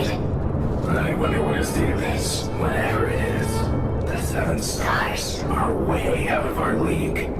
right. I wonder what his deal is, whatever it is. The Seven Stars are way out of our league.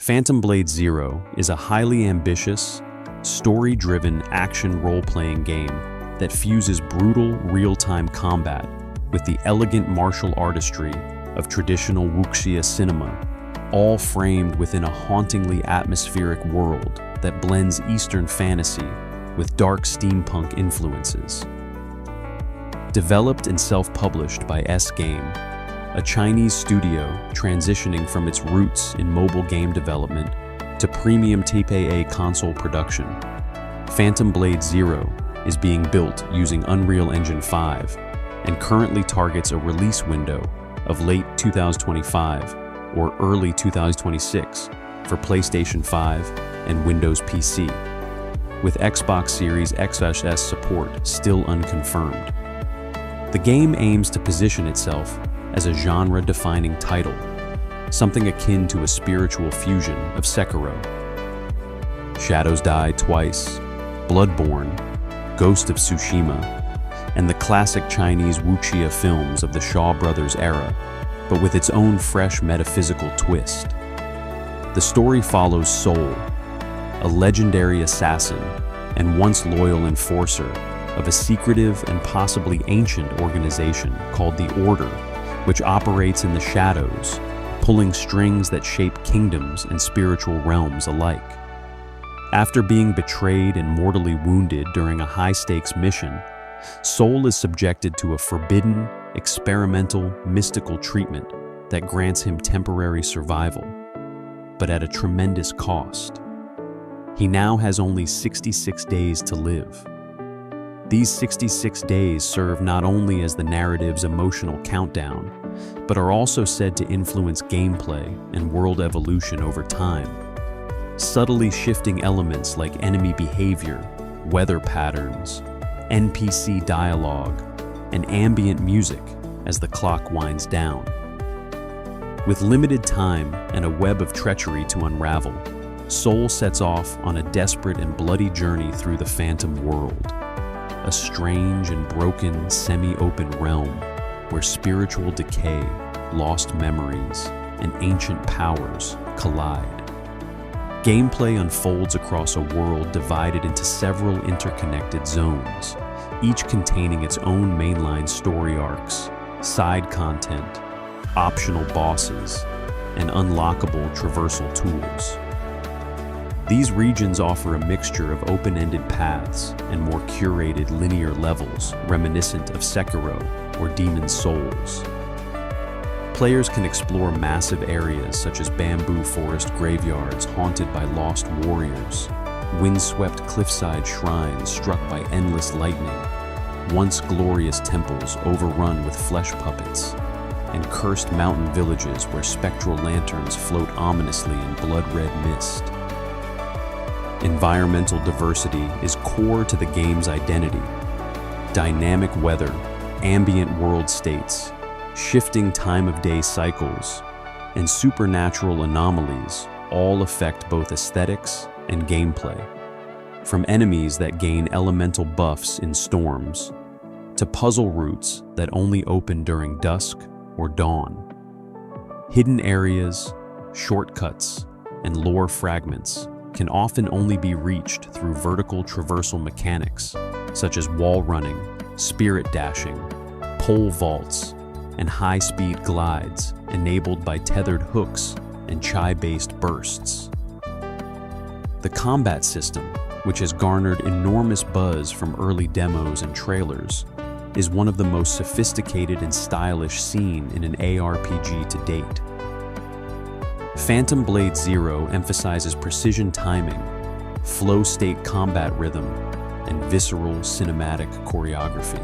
Phantom Blade Zero is a highly ambitious, story-driven action role-playing game that fuses brutal, real-time combat with the elegant martial artistry of traditional wuxia cinema, all framed within a hauntingly atmospheric world that blends Eastern fantasy with dark steampunk influences. Developed and self-published by S Game, a Chinese studio transitioning from its roots in mobile game development to premium AAA console production. Phantom Blade Zero is being built using Unreal Engine 5 and currently targets a release window of late 2025 or early 2026 for PlayStation 5 and Windows PC, with Xbox Series X/S support still unconfirmed. The game aims to position itself as a genre-defining title, something akin to a spiritual fusion of Sekiro, Shadows Die Twice, Bloodborne, Ghost of Tsushima, and the classic Chinese wuxia films of the Shaw Brothers era, but with its own fresh metaphysical twist. The story follows Soul, a legendary assassin and once loyal enforcer of a secretive and possibly ancient organization called the Order, which operates in the shadows, pulling strings that shape kingdoms and spiritual realms alike. After being betrayed and mortally wounded during a high-stakes mission, Soul is subjected to a forbidden, experimental, mystical treatment that grants him temporary survival, but at a tremendous cost. He now has only 66 days to live. These 66 days serve not only as the narrative's emotional countdown, but are also said to influence gameplay and world evolution over time, subtly shifting elements like enemy behavior, weather patterns, NPC dialogue, and ambient music as the clock winds down. With limited time and a web of treachery to unravel, Soul sets off on a desperate and bloody journey through the Phantom World, a strange and broken semi-open realm where spiritual decay, lost memories, and ancient powers collide. Gameplay unfolds across a world divided into several interconnected zones, each containing its own mainline story arcs, side content, optional bosses, and unlockable traversal tools. These regions offer a mixture of open-ended paths and more curated linear levels reminiscent of Sekiro or Demon's Souls. Players can explore massive areas such as bamboo forest graveyards haunted by lost warriors, windswept cliffside shrines struck by endless lightning, once glorious temples overrun with flesh puppets, and cursed mountain villages where spectral lanterns float ominously in blood-red mist. Environmental diversity is core to the game's identity. Dynamic weather, ambient world states, shifting time-of-day cycles, and supernatural anomalies all affect both aesthetics and gameplay. From enemies that gain elemental buffs in storms, to puzzle routes that only open during dusk or dawn. Hidden areas, shortcuts, and lore fragments can often only be reached through vertical traversal mechanics, such as wall running, spirit dashing, pole vaults, and high-speed glides enabled by tethered hooks and chai-based bursts. The combat system, which has garnered enormous buzz from early demos and trailers, is one of the most sophisticated and stylish seen in an ARPG to date. Phantom Blade Zero emphasizes precision timing, flow-state combat rhythm, and visceral cinematic choreography.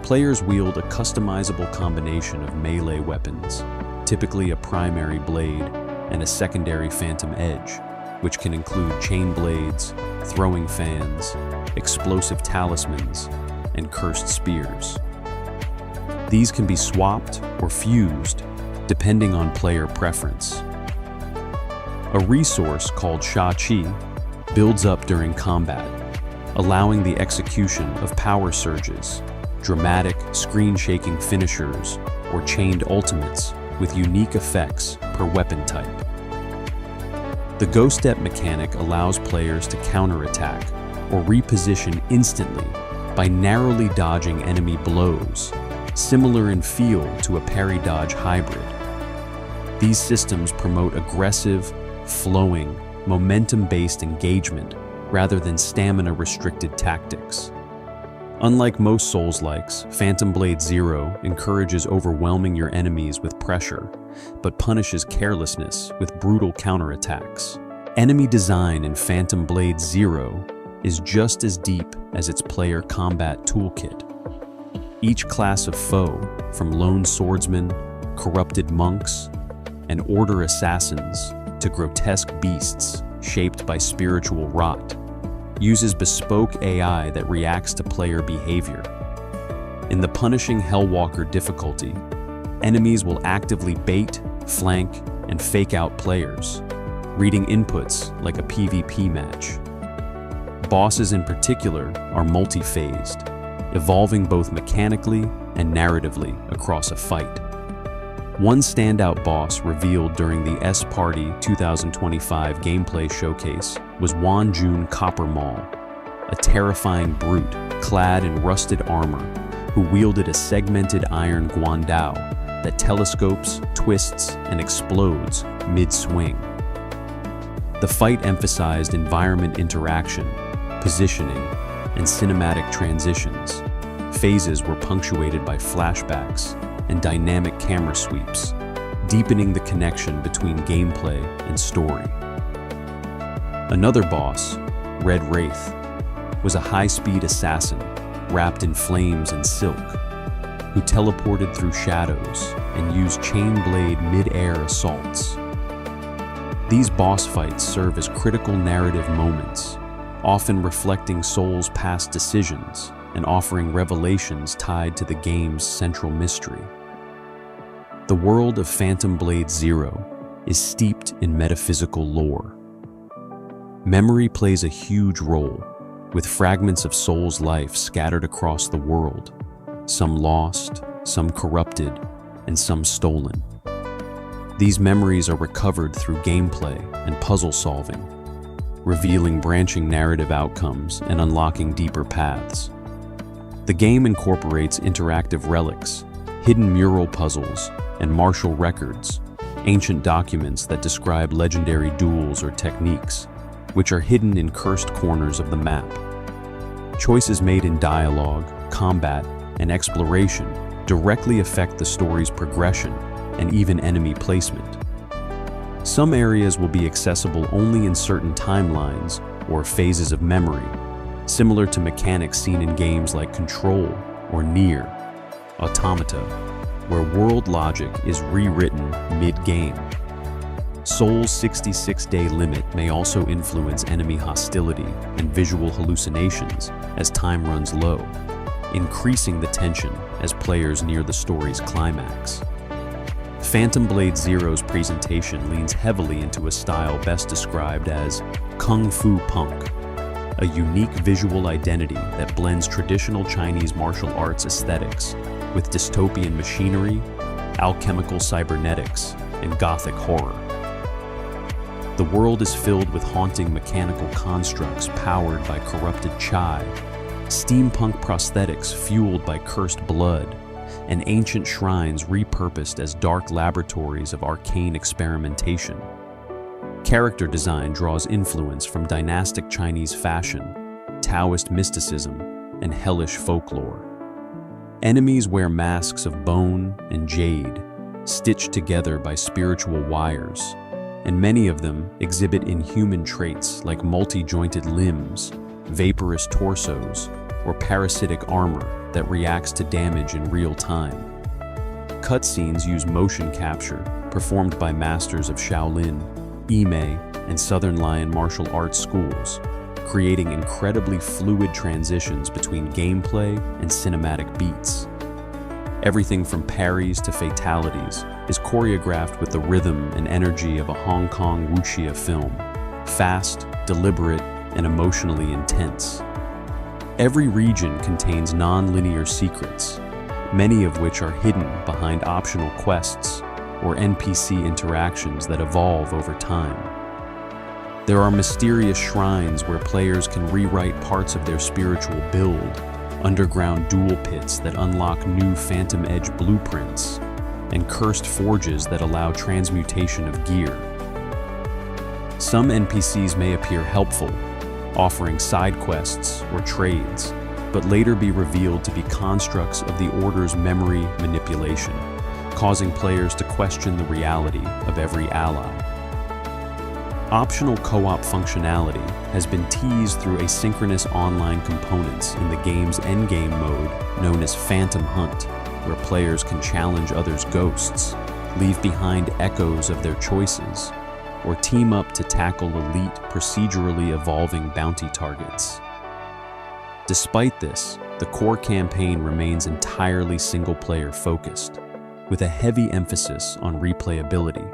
Players wield a customizable combination of melee weapons, typically a primary blade and a secondary phantom edge, which can include chain blades, throwing fans, explosive talismans, and cursed spears. These can be swapped or fused depending on player preference. A resource called Sha Qi builds up during combat, allowing the execution of power surges, dramatic, screen-shaking finishers, or chained ultimates with unique effects per weapon type. The Ghost Step mechanic allows players to counterattack or reposition instantly by narrowly dodging enemy blows, similar in feel to a parry-dodge hybrid. These systems promote aggressive, flowing, momentum-based engagement rather than stamina-restricted tactics. Unlike most Souls-likes, Phantom Blade Zero encourages overwhelming your enemies with pressure, but punishes carelessness with brutal counterattacks. Enemy design in Phantom Blade Zero is just as deep as its player combat toolkit. Each class of foe, from lone swordsmen, corrupted monks, and order assassins to grotesque beasts shaped by spiritual rot, uses bespoke AI that reacts to player behavior. In the punishing Hellwalker difficulty, enemies will actively bait, flank, and fake out players, reading inputs like a PvP match. Bosses in particular are multi-phased, evolving both mechanically and narratively across a fight. One standout boss revealed during the S-Party 2025 gameplay showcase was Wanjun Copper Maul, a terrifying brute clad in rusted armor who wielded a segmented iron guandao that telescopes, twists, and explodes mid-swing. The fight emphasized environment interaction, positioning, and cinematic transitions. Phases were punctuated by flashbacks and dynamic camera sweeps, deepening the connection between gameplay and story. Another boss, Red Wraith, was a high-speed assassin wrapped in flames and silk, who teleported through shadows and used chain blade mid-air assaults. These boss fights serve as critical narrative moments, often reflecting Soul's past decisions and offering revelations tied to the game's central mystery. The world of Phantom Blade Zero is steeped in metaphysical lore. Memory plays a huge role, with fragments of Soul's life scattered across the world, some lost, some corrupted, and some stolen. These memories are recovered through gameplay and puzzle solving, revealing branching narrative outcomes and unlocking deeper paths. The game incorporates interactive relics, hidden mural puzzles, and martial records, ancient documents that describe legendary duels or techniques, which are hidden in cursed corners of the map. Choices made in dialogue, combat, and exploration directly affect the story's progression and even enemy placement. Some areas will be accessible only in certain timelines or phases of memory, similar to mechanics seen in games like Control or Nier Automata, where world logic is rewritten mid-game. Soul's 66-day limit may also influence enemy hostility and visual hallucinations as time runs low, increasing the tension as players near the story's climax. Phantom Blade Zero's presentation leans heavily into a style best described as Kung Fu Punk, a unique visual identity that blends traditional Chinese martial arts aesthetics with dystopian machinery, alchemical cybernetics, and gothic horror. The world is filled with haunting mechanical constructs powered by corrupted chai, steampunk prosthetics fueled by cursed blood, and ancient shrines repurposed as dark laboratories of arcane experimentation. Character design draws influence from dynastic Chinese fashion, Taoist mysticism, and hellish folklore. Enemies wear masks of bone and jade, stitched together by spiritual wires, and many of them exhibit inhuman traits like multi-jointed limbs, vaporous torsos, or parasitic armor that reacts to damage in real time. Cutscenes use motion capture, performed by masters of Shaolin, Ime, and Southern Lion martial arts schools, creating incredibly fluid transitions between gameplay and cinematic beats. Everything from parries to fatalities is choreographed with the rhythm and energy of a Hong Kong wuxia film, fast, deliberate, and emotionally intense. Every region contains non-linear secrets, many of which are hidden behind optional quests or NPC interactions that evolve over time. There are mysterious shrines where players can rewrite parts of their spiritual build, underground duel pits that unlock new Phantom Edge blueprints, and cursed forges that allow transmutation of gear. Some NPCs may appear helpful, offering side quests or trades, but later be revealed to be constructs of the Order's memory manipulation, causing players to question the reality of every ally. Optional co-op functionality has been teased through asynchronous online components in the game's endgame mode known as Phantom Hunt, where players can challenge others' ghosts, leave behind echoes of their choices, or team up to tackle elite, procedurally evolving bounty targets. Despite this, the core campaign remains entirely single-player focused, with a heavy emphasis on replayability.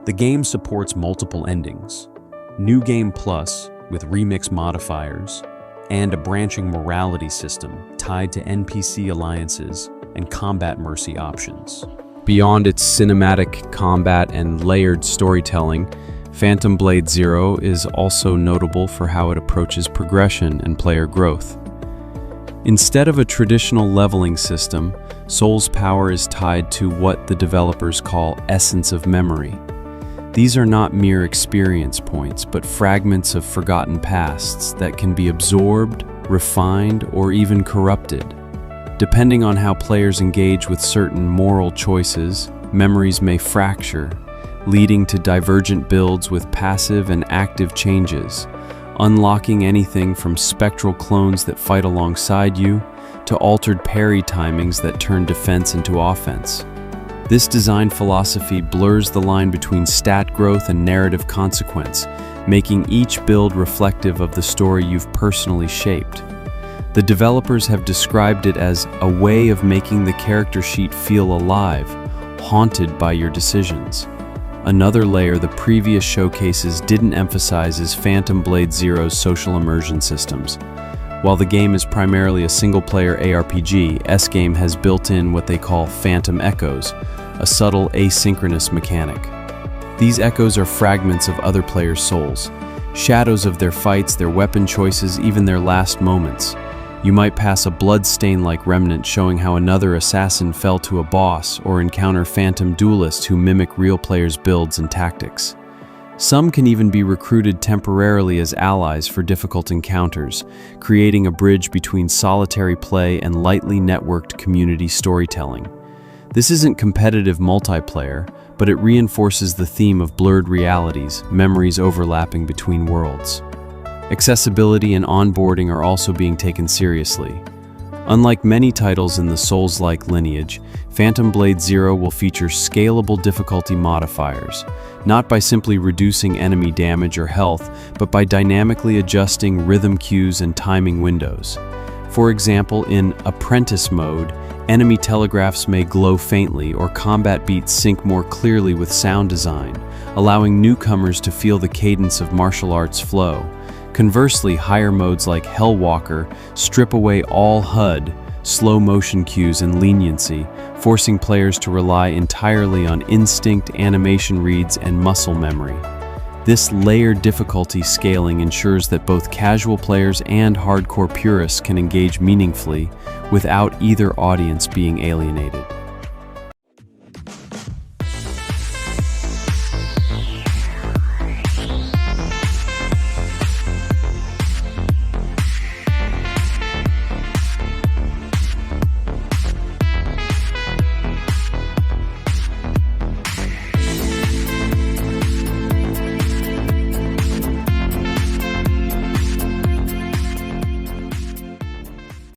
The game supports multiple endings, New Game Plus with remix modifiers, and a branching morality system tied to NPC alliances and combat mercy options. Beyond its cinematic combat and layered storytelling, Phantom Blade Zero is also notable for how it approaches progression and player growth. Instead of a traditional leveling system, Soul's power is tied to what the developers call essence of memory. These are not mere experience points, but fragments of forgotten pasts that can be absorbed, refined, or even corrupted. Depending on how players engage with certain moral choices, memories may fracture, leading to divergent builds with passive and active changes, unlocking anything from spectral clones that fight alongside you to altered parry timings that turn defense into offense. This design philosophy blurs the line between stat growth and narrative consequence, making each build reflective of the story you've personally shaped. The developers have described it as a way of making the character sheet feel alive, haunted by your decisions. Another layer the previous showcases didn't emphasize is Phantom Blade Zero's social immersion systems. While the game is primarily a single-player ARPG, S-Game has built in what they call Phantom Echoes, a subtle asynchronous mechanic. These echoes are fragments of other players' souls, shadows of their fights, their weapon choices, even their last moments. You might pass a blood-stain-like remnant showing how another assassin fell to a boss, or encounter phantom duelists who mimic real players' builds and tactics. Some can even be recruited temporarily as allies for difficult encounters, creating a bridge between solitary play and lightly networked community storytelling. This isn't competitive multiplayer, but it reinforces the theme of blurred realities, memories overlapping between worlds. Accessibility and onboarding are also being taken seriously. Unlike many titles in the Souls-like lineage, Phantom Blade Zero will feature scalable difficulty modifiers, not by simply reducing enemy damage or health, but by dynamically adjusting rhythm cues and timing windows. For example, in Apprentice mode, enemy telegraphs may glow faintly or combat beats sync more clearly with sound design, allowing newcomers to feel the cadence of martial arts flow. Conversely, higher modes like Hellwalker strip away all HUD, slow motion cues, and leniency, forcing players to rely entirely on instinct, animation reads, and muscle memory. This layered difficulty scaling ensures that both casual players and hardcore purists can engage meaningfully without either audience being alienated.